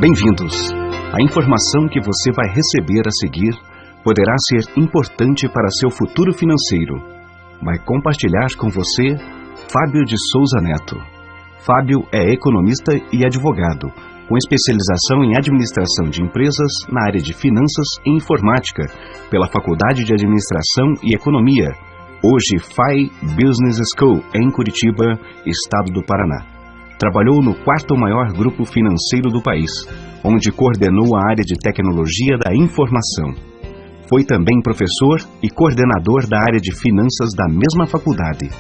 Bem-vindos! A informação que você vai receber a seguir poderá ser importante para seu futuro financeiro. Vai compartilhar com você Fábio de Souza Neto. Fábio é economista e advogado, com especialização em administração de empresas na área de finanças e informática, pela Faculdade de Administração e Economia, hoje FAI Business School, em Curitiba, estado do Paraná. Trabalhou no quarto maior grupo financeiro do país, onde coordenou a área de tecnologia da informação. Foi também professor e coordenador da área de finanças da mesma faculdade,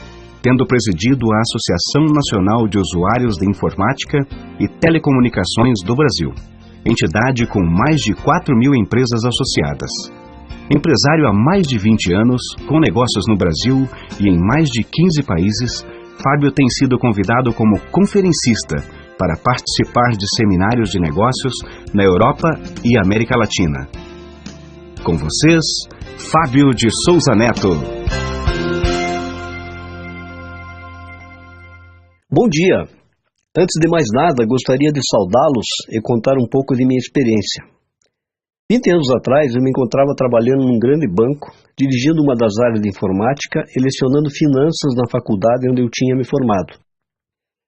tendo presidido a Associação Nacional de Usuários de Informática e Telecomunicações do Brasil, entidade com mais de 4.000 empresas associadas. Empresário há mais de 20 anos, com negócios no Brasil e em mais de 15 países, Fábio tem sido convidado como conferencista para participar de seminários de negócios na Europa e América Latina. Com vocês, Fábio de Souza Neto. Bom dia! Antes de mais nada, gostaria de saudá-los e contar um pouco de minha experiência. 20 anos atrás, eu me encontrava trabalhando num grande banco, dirigindo uma das áreas de informática e lecionando finanças na faculdade onde eu tinha me formado.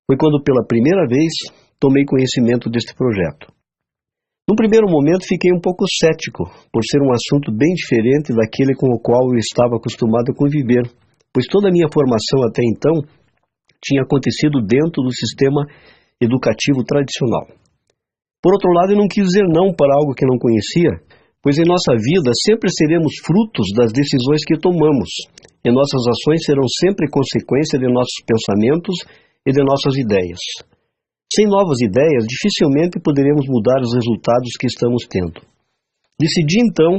Foi quando, pela primeira vez, tomei conhecimento deste projeto. Num primeiro momento, fiquei um pouco cético, por ser um assunto bem diferente daquele com o qual eu estava acostumado a conviver, pois toda a minha formação até então tinha acontecido dentro do sistema educativo tradicional. Por outro lado, eu não quis dizer não para algo que não conhecia, pois em nossa vida sempre seremos frutos das decisões que tomamos, e nossas ações serão sempre consequência de nossos pensamentos e de nossas ideias. Sem novas ideias, dificilmente poderemos mudar os resultados que estamos tendo. Decidi, então,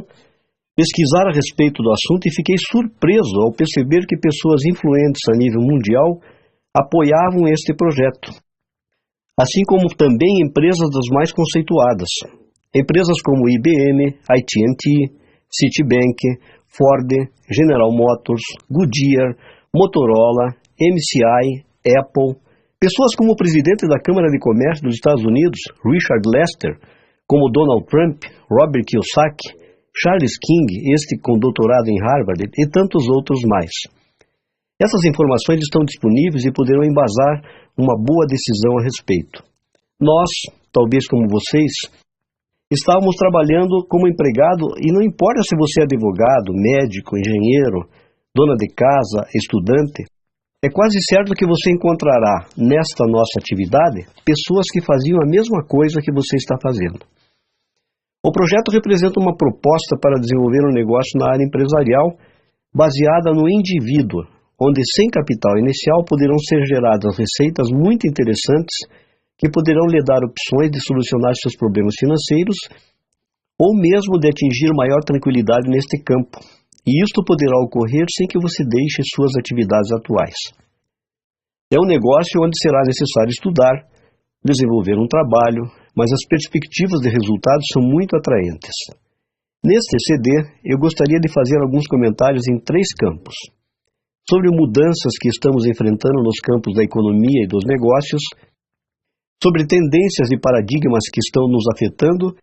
pesquisar a respeito do assunto e fiquei surpreso ao perceber que pessoas influentes a nível mundial apoiavam este projeto, assim como também empresas das mais conceituadas. Empresas como IBM, AT&T, Citibank, Ford, General Motors, Goodyear, Motorola, MCI, Apple. Pessoas como o presidente da Câmara de Comércio dos Estados Unidos, Richard Lester, como Donald Trump, Robert Kiyosaki, Charles King, este com doutorado em Harvard, e tantos outros mais. Essas informações estão disponíveis e poderão embasar uma boa decisão a respeito. Nós, talvez como vocês, estávamos trabalhando como empregado e não importa se você é advogado, médico, engenheiro, dona de casa, estudante, é quase certo que você encontrará nesta nossa atividade pessoas que faziam a mesma coisa que você está fazendo. O projeto representa uma proposta para desenvolver um negócio na área empresarial baseada no indivíduo, onde sem capital inicial poderão ser geradas receitas muito interessantes que poderão lhe dar opções de solucionar seus problemas financeiros ou mesmo de atingir maior tranquilidade neste campo. E isto poderá ocorrer sem que você deixe suas atividades atuais. É um negócio onde será necessário estudar, desenvolver um trabalho, mas as perspectivas de resultados são muito atraentes. Neste CD, eu gostaria de fazer alguns comentários em 3 campos. Sobre mudanças que estamos enfrentando nos campos da economia e dos negócios, sobre tendências e paradigmas que estão nos afetando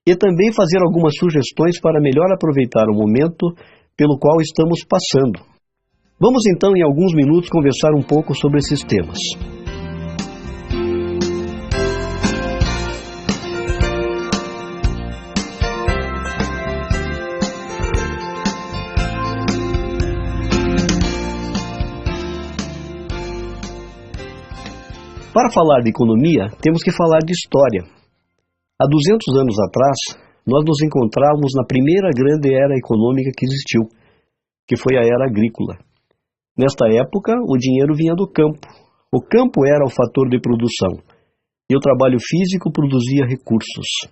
e também fazer algumas sugestões para melhor aproveitar o momento pelo qual estamos passando. Vamos então, em alguns minutos, conversar um pouco sobre esses temas. Para falar de economia, temos que falar de história. Há 200 anos atrás, nós nos encontrávamos na primeira grande era econômica que existiu, que foi a era agrícola. Nesta época, o dinheiro vinha do campo. O campo era o fator de produção, e o trabalho físico produzia recursos.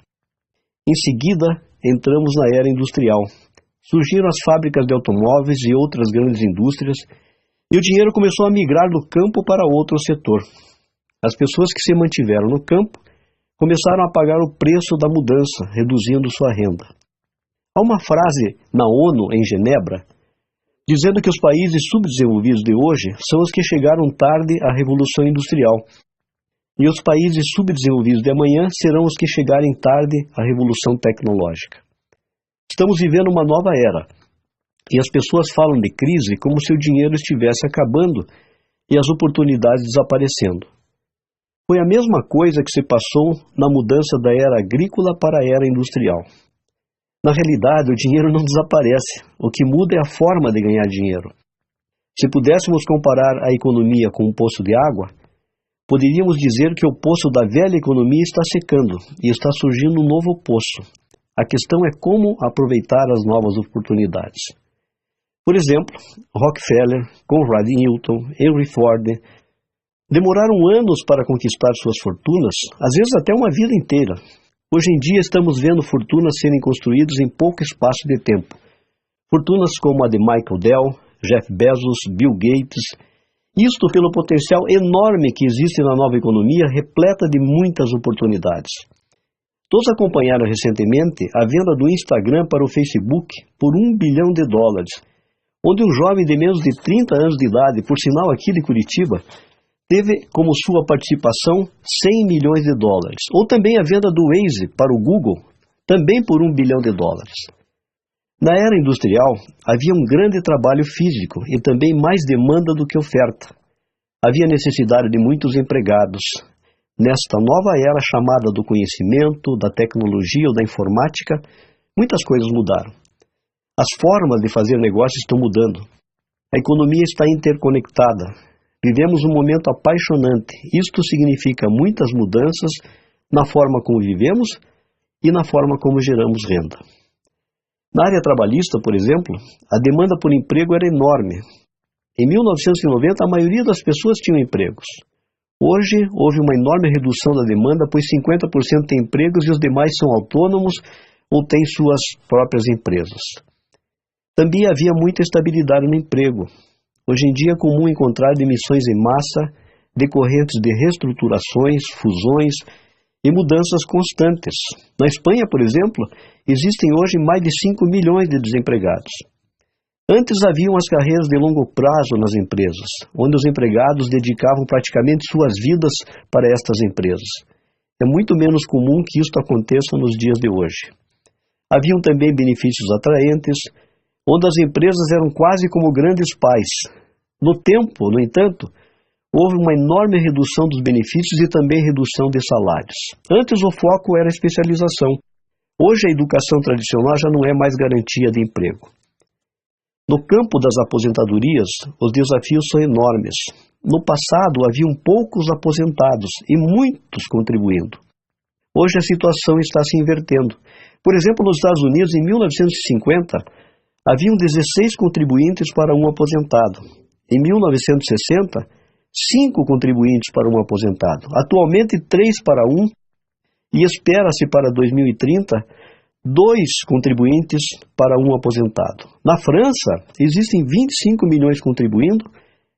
Em seguida, entramos na era industrial. Surgiram as fábricas de automóveis e outras grandes indústrias, e o dinheiro começou a migrar do campo para outro setor. As pessoas que se mantiveram no campo começaram a pagar o preço da mudança, reduzindo sua renda. Há uma frase na ONU, em Genebra, dizendo que os países subdesenvolvidos de hoje são os que chegaram tarde à Revolução Industrial. E os países subdesenvolvidos de amanhã serão os que chegarem tarde à revolução tecnológica. Estamos vivendo uma nova era, e as pessoas falam de crise como se o dinheiro estivesse acabando e as oportunidades desaparecendo. Foi a mesma coisa que se passou na mudança da era agrícola para a era industrial. Na realidade, o dinheiro não desaparece, o que muda é a forma de ganhar dinheiro. Se pudéssemos comparar a economia com um poço de água, poderíamos dizer que o poço da velha economia está secando e está surgindo um novo poço. A questão é como aproveitar as novas oportunidades. Por exemplo, Rockefeller, Conrad Hilton, Henry Ford demoraram anos para conquistar suas fortunas, às vezes até uma vida inteira. Hoje em dia estamos vendo fortunas serem construídas em pouco espaço de tempo. Fortunas como a de Michael Dell, Jeff Bezos, Bill Gates. Isto pelo potencial enorme que existe na nova economia, repleta de muitas oportunidades. Todos acompanharam recentemente a venda do Instagram para o Facebook por $1 bilhão, onde um jovem de menos de 30 anos de idade, por sinal aqui de Curitiba, teve como sua participação $100 milhões. Ou também a venda do Waze para o Google, também por $1 bilhão. Na era industrial, havia um grande trabalho físico e também mais demanda do que oferta. Havia necessidade de muitos empregados. Nesta nova era chamada do conhecimento, da tecnologia ou da informática, muitas coisas mudaram. As formas de fazer negócios estão mudando. A economia está interconectada. Vivemos um momento apaixonante. Isto significa muitas mudanças na forma como vivemos e na forma como geramos renda. Na área trabalhista, por exemplo, a demanda por emprego era enorme. Em 1990, a maioria das pessoas tinham empregos. Hoje, houve uma enorme redução da demanda, pois 50% têm empregos e os demais são autônomos ou têm suas próprias empresas. Também havia muita estabilidade no emprego. Hoje em dia é comum encontrar demissões em massa, decorrentes de reestruturações, fusões e mudanças constantes. Na Espanha, por exemplo, existem hoje mais de 5 milhões de desempregados. Antes haviam as carreiras de longo prazo nas empresas, onde os empregados dedicavam praticamente suas vidas para estas empresas. É muito menos comum que isto aconteça nos dias de hoje. Haviam também benefícios atraentes, onde as empresas eram quase como grandes pais. No tempo, no entanto, houve uma enorme redução dos benefícios e também redução de salários. Antes o foco era a especialização. Hoje a educação tradicional já não é mais garantia de emprego. No campo das aposentadorias, os desafios são enormes. No passado haviam poucos aposentados e muitos contribuindo. Hoje a situação está se invertendo. Por exemplo, nos Estados Unidos, em 1950, haviam 16 contribuintes para um aposentado. Em 1960, 5 contribuintes para um aposentado. Atualmente, 3 para 1 e espera-se para 2030 2 contribuintes para um aposentado. Na França, existem 25 milhões contribuindo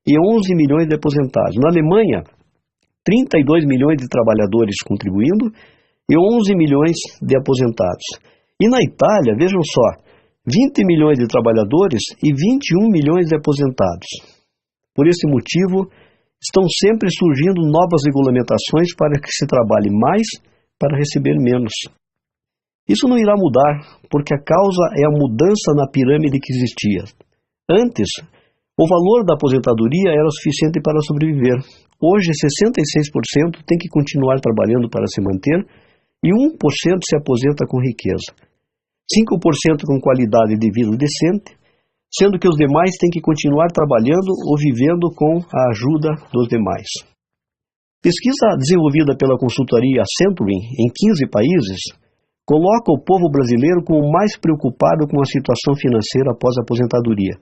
e 11 milhões de aposentados. Na Alemanha, 32 milhões de trabalhadores contribuindo e 11 milhões de aposentados. E na Itália, vejam só, 20 milhões de trabalhadores e 21 milhões de aposentados. Por esse motivo, estão sempre surgindo novas regulamentações para que se trabalhe mais para receber menos. Isso não irá mudar, porque a causa é a mudança na pirâmide que existia. Antes, o valor da aposentadoria era o suficiente para sobreviver. Hoje, 66% tem que continuar trabalhando para se manter e 1% se aposenta com riqueza. 5% com qualidade de vida decente, sendo que os demais têm que continuar trabalhando ou vivendo com a ajuda dos demais. Pesquisa desenvolvida pela consultoria Century em 15 países coloca o povo brasileiro como mais preocupado com a situação financeira após a aposentadoria,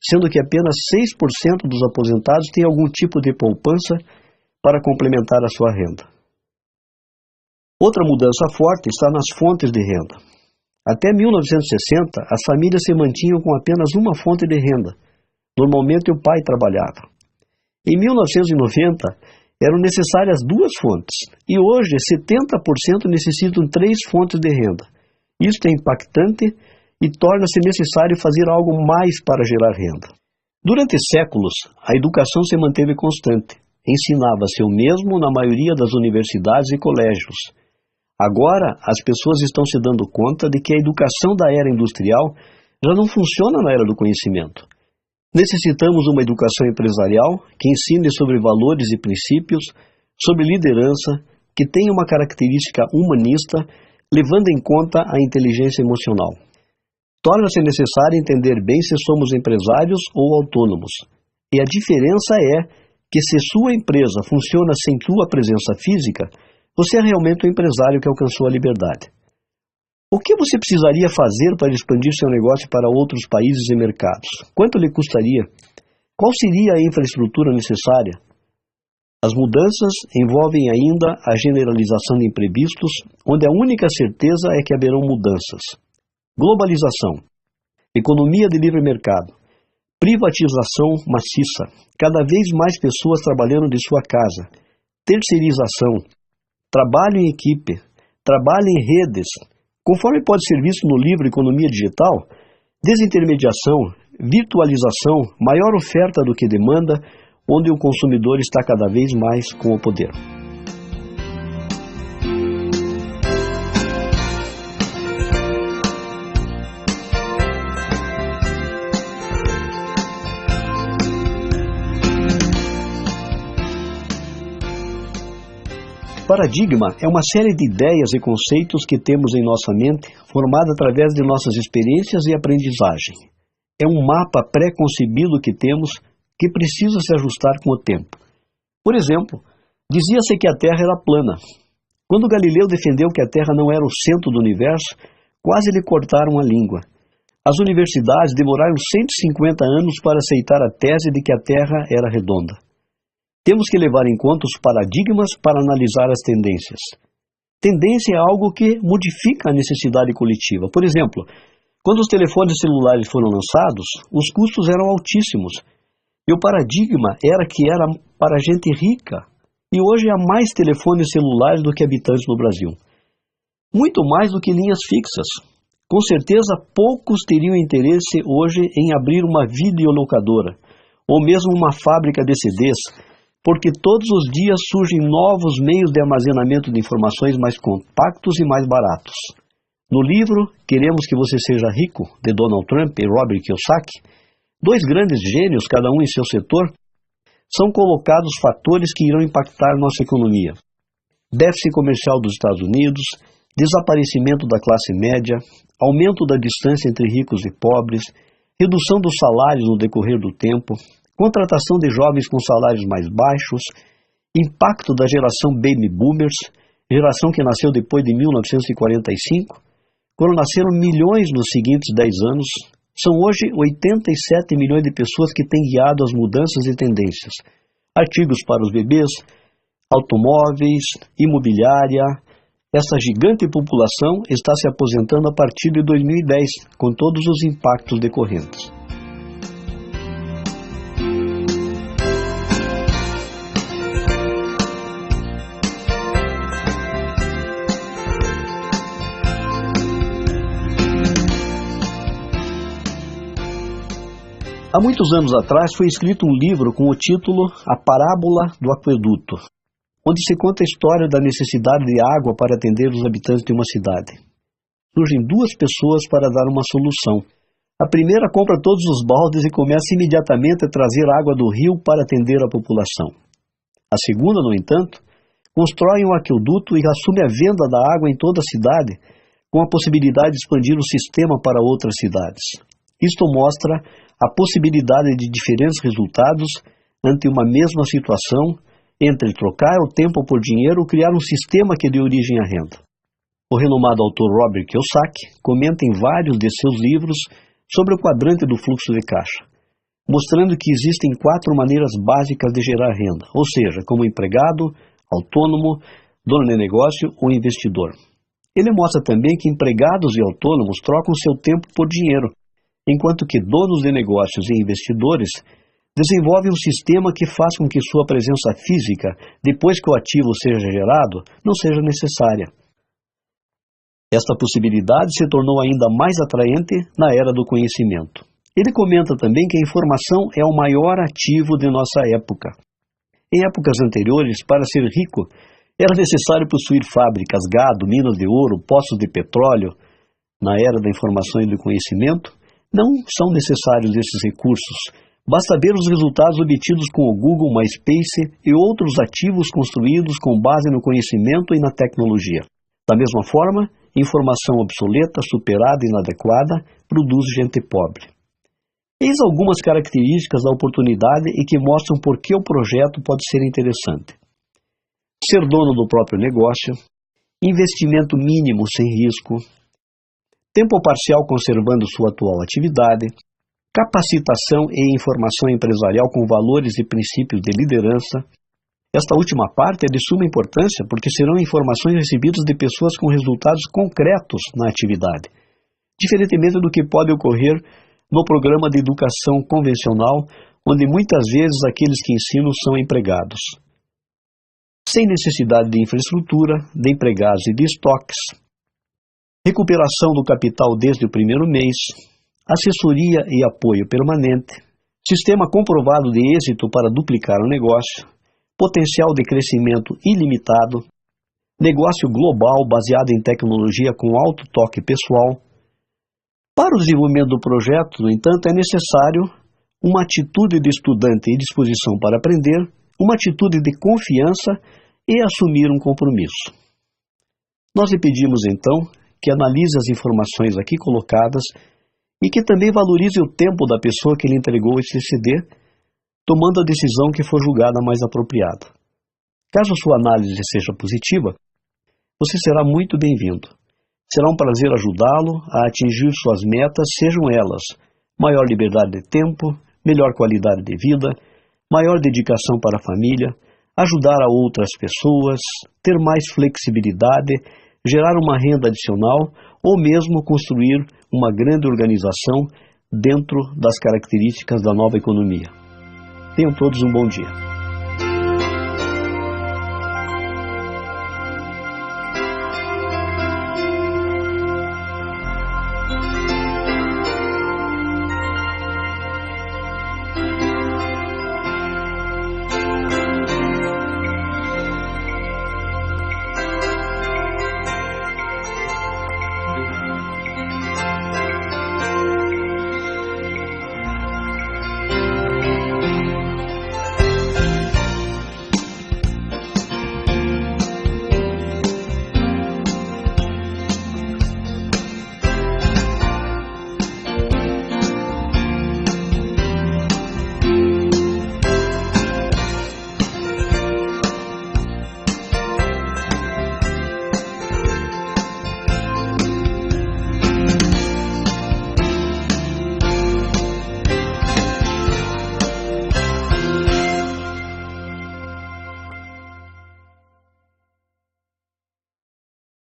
sendo que apenas 6% dos aposentados têm algum tipo de poupança para complementar a sua renda. Outra mudança forte está nas fontes de renda. Até 1960, as famílias se mantinham com apenas uma fonte de renda. Normalmente o pai trabalhava. Em 1990, eram necessárias 2 fontes, e hoje 70% necessitam 3 fontes de renda. Isto é impactante e torna-se necessário fazer algo mais para gerar renda. Durante séculos, a educação se manteve constante. ensinava-se o mesmo na maioria das universidades e colégios. Agora, as pessoas estão se dando conta de que a educação da era industrial já não funciona na era do conhecimento. Necessitamos uma educação empresarial que ensine sobre valores e princípios, sobre liderança, que tenha uma característica humanista, levando em conta a inteligência emocional. Torna-se necessário entender bem se somos empresários ou autônomos. E a diferença é que se sua empresa funciona sem sua presença física, você é realmente um empresário que alcançou a liberdade. O que você precisaria fazer para expandir seu negócio para outros países e mercados? Quanto lhe custaria? Qual seria a infraestrutura necessária? As mudanças envolvem ainda a generalização de imprevistos, onde a única certeza é que haverão mudanças. Globalização, economia de livre mercado, privatização maciça, cada vez mais pessoas trabalhando de sua casa, terceirização, trabalho em equipe, trabalho em redes, conforme pode ser visto no livro Economia Digital, desintermediação, virtualização, maior oferta do que demanda, onde o consumidor está cada vez mais com o poder. Paradigma é uma série de ideias e conceitos que temos em nossa mente, formada através de nossas experiências e aprendizagem. É um mapa pré-concebido que temos que precisa se ajustar com o tempo. Por exemplo, dizia-se que a Terra era plana. Quando Galileu defendeu que a Terra não era o centro do universo, quase lhe cortaram a língua. As universidades demoraram 150 anos para aceitar a tese de que a Terra era redonda. Temos que levar em conta os paradigmas para analisar as tendências. Tendência é algo que modifica a necessidade coletiva. Por exemplo, quando os telefones celulares foram lançados, os custos eram altíssimos. E o paradigma era que era para gente rica. E hoje há mais telefones celulares do que habitantes no Brasil. Muito mais do que linhas fixas. Com certeza, poucos teriam interesse hoje em abrir uma videolocadora, ou mesmo uma fábrica de CDs, porque todos os dias surgem novos meios de armazenamento de informações mais compactos e mais baratos. No livro Queremos que Você Seja Rico, de Donald Trump e Robert Kiyosaki, dois grandes gênios, cada um em seu setor, são colocados fatores que irão impactar nossa economia. Déficit comercial dos Estados Unidos, desaparecimento da classe média, aumento da distância entre ricos e pobres, redução dos salários no decorrer do tempo, contratação de jovens com salários mais baixos, impacto da geração Baby Boomers, geração que nasceu depois de 1945, quando nasceram milhões nos seguintes 10 anos, são hoje 87 milhões de pessoas que têm guiado as mudanças e tendências. Artigos para os bebês, automóveis, imobiliária. Essa gigante população está se aposentando a partir de 2010, com todos os impactos decorrentes. Há muitos anos atrás foi escrito um livro com o título A Parábola do Aqueduto, onde se conta a história da necessidade de água para atender os habitantes de uma cidade. Surgem duas pessoas para dar uma solução. A primeira compra todos os baldes e começa imediatamente a trazer água do rio para atender a população. A segunda, no entanto, constrói um aqueduto e assume a venda da água em toda a cidade, com a possibilidade de expandir o sistema para outras cidades. Isto mostra a possibilidade de diferentes resultados ante uma mesma situação entre trocar o tempo por dinheiro ou criar um sistema que dê origem à renda. O renomado autor Robert Kiyosaki comenta em vários de seus livros sobre o quadrante do fluxo de caixa, mostrando que existem 4 maneiras básicas de gerar renda, ou seja, como empregado, autônomo, dono de negócio ou investidor. Ele mostra também que empregados e autônomos trocam seu tempo por dinheiro, enquanto que donos de negócios e investidores desenvolvem um sistema que faz com que sua presença física, depois que o ativo seja gerado, não seja necessária. Esta possibilidade se tornou ainda mais atraente na era do conhecimento. Ele comenta também que a informação é o maior ativo de nossa época. Em épocas anteriores, para ser rico, era necessário possuir fábricas, gado, minas de ouro, poços de petróleo. Na era da informação e do conhecimento, não são necessários esses recursos. Basta ver os resultados obtidos com o Google, MySpace e outros ativos construídos com base no conhecimento e na tecnologia. Da mesma forma, informação obsoleta, superada e inadequada produz gente pobre. Eis algumas características da oportunidade e que mostram por que o projeto pode ser interessante. Ser dono do próprio negócio, investimento mínimo sem risco, tempo parcial conservando sua atual atividade, capacitação e informação empresarial com valores e princípios de liderança. Esta última parte é de suma importância porque serão informações recebidas de pessoas com resultados concretos na atividade, diferentemente do que pode ocorrer no programa de educação convencional, onde muitas vezes aqueles que ensinam são empregados. Sem necessidade de infraestrutura, de empregados e de estoques, recuperação do capital desde o primeiro mês, assessoria e apoio permanente, sistema comprovado de êxito para duplicar o negócio, potencial de crescimento ilimitado, negócio global baseado em tecnologia com alto toque pessoal. Para o desenvolvimento do projeto, no entanto, é necessário uma atitude de estudante e disposição para aprender, uma atitude de confiança e assumir um compromisso. Nós lhe pedimos, então, que analise as informações aqui colocadas e que também valorize o tempo da pessoa que lhe entregou esse CD, tomando a decisão que for julgada mais apropriada. Caso sua análise seja positiva, você será muito bem-vindo. Será um prazer ajudá-lo a atingir suas metas, sejam elas maior liberdade de tempo, melhor qualidade de vida, maior dedicação para a família, ajudar a outras pessoas, ter mais flexibilidade, gerar uma renda adicional ou mesmo construir uma grande organização dentro das características da nova economia. Tenham todos um bom dia.